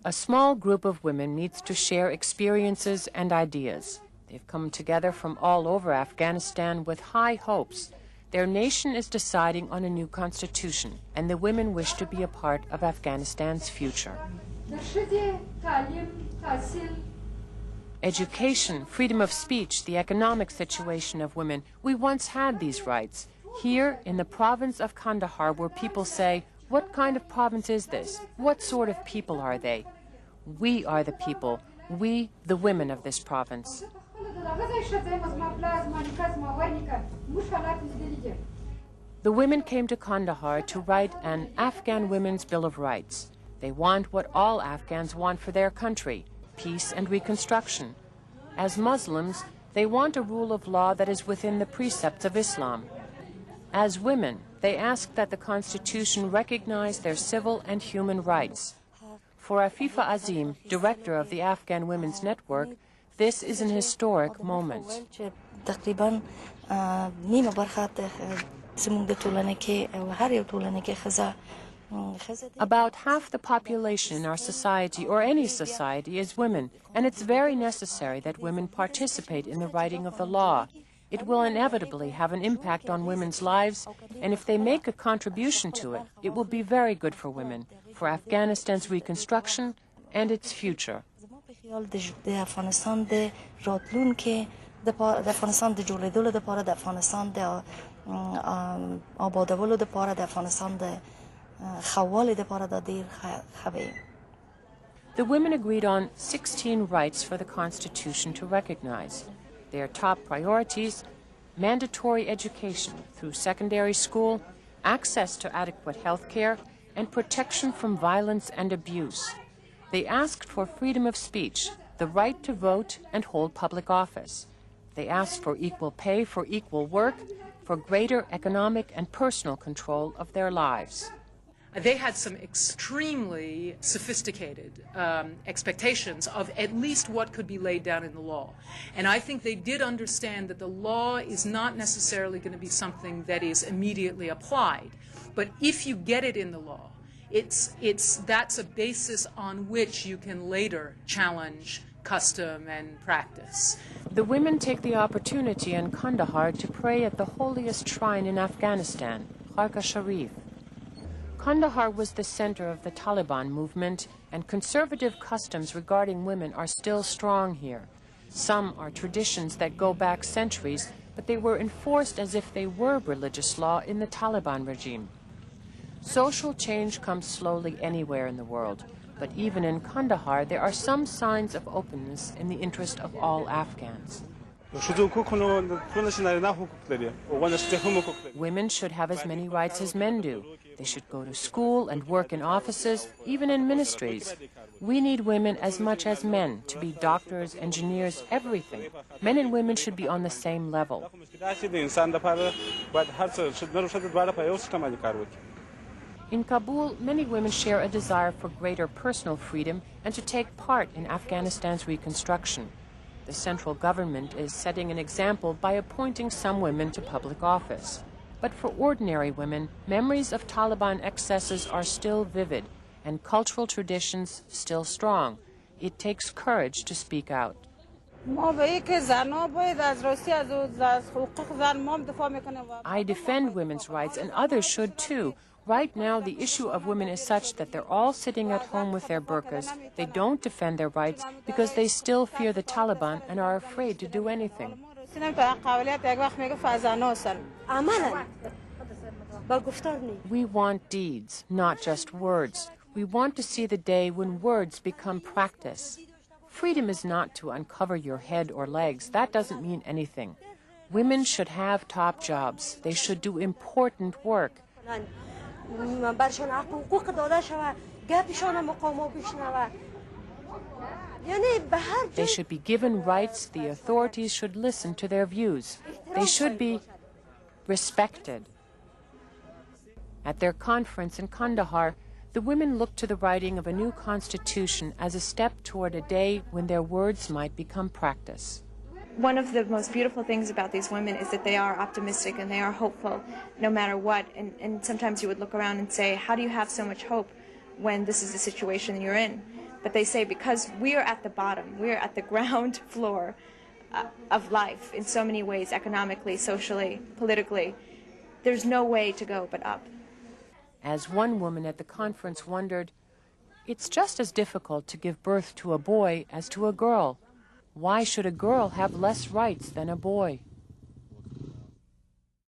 A small group of women meets to share experiences and ideas. They've come together from all over Afghanistan with high hopes. Their nation is deciding on a new constitution, and the women wish to be a part of Afghanistan's future. Education, freedom of speech, the economic situation of women. We once had these rights. Here, in the province of Kandahar, where people say, "What kind of province is this? What sort of people are they?" We are the people, we, the women of this province. The women came to Kandahar to write an Afghan Women's Bill of Rights. They want what all Afghans want for their country: peace and reconstruction. As Muslims, they want a rule of law that is within the precepts of Islam. As women, they ask that the Constitution recognize their civil and human rights. For Afifa Azim, director of the Afghan Women's Network, this is an historic moment. About half the population in our society, or any society, is women, and it's very necessary that women participate in the writing of the law. It will inevitably have an impact on women's lives, and if they make a contribution to it, it will be very good for women, for Afghanistan's reconstruction and its future. The women agreed on 16 rights for the Constitution to recognize. Their top priorities: mandatory education through secondary school, access to adequate health care, and protection from violence and abuse. They asked for freedom of speech, the right to vote and hold public office. They asked for equal pay for equal work, for greater economic and personal control of their lives. They had some extremely sophisticated expectations of at least what could be laid down in the law. And I think they did understand that the law is not necessarily going to be something that is immediately applied. But if you get it in the law, that's a basis on which you can later challenge custom and practice. The women take the opportunity in Kandahar to pray at the holiest shrine in Afghanistan, Kharka Sharif. Kandahar was the center of the Taliban movement, and conservative customs regarding women are still strong here. Some are traditions that go back centuries, but they were enforced as if they were religious law in the Taliban regime. Social change comes slowly anywhere in the world, but even in Kandahar there are some signs of openness in the interest of all Afghans. Women should have as many rights as men do. They should go to school and work in offices, even in ministries. We need women as much as men to be doctors, engineers, everything. Men and women should be on the same level. In Kabul, many women share a desire for greater personal freedom and to take part in Afghanistan's reconstruction. The central government is setting an example by appointing some women to public office. But for ordinary women, memories of Taliban excesses are still vivid and cultural traditions still strong. It takes courage to speak out. I defend women's rights, and others should too. Right now, the issue of women is such that they're all sitting at home with their burqas. They don't defend their rights because they still fear the Taliban and are afraid to do anything. We want deeds, not just words. We want to see the day when words become practice. Freedom is not to uncover your head or legs. That doesn't mean anything. Women should have top jobs. They should do important work. They should be given rights. The authorities should listen to their views. They should be respected. At their conference in Kandahar, the women looked to the writing of a new constitution as a step toward a day when their words might become practice. One of the most beautiful things about these women is that they are optimistic and they are hopeful no matter what. And sometimes you would look around and say, how do you have so much hope when this is the situation you're in? But they say because we are at the bottom, we are at the ground floor of life in so many ways, economically, socially, politically, there's no way to go but up. As one woman at the conference wondered, it's just as difficult to give birth to a boy as to a girl. Why should a girl have less rights than a boy?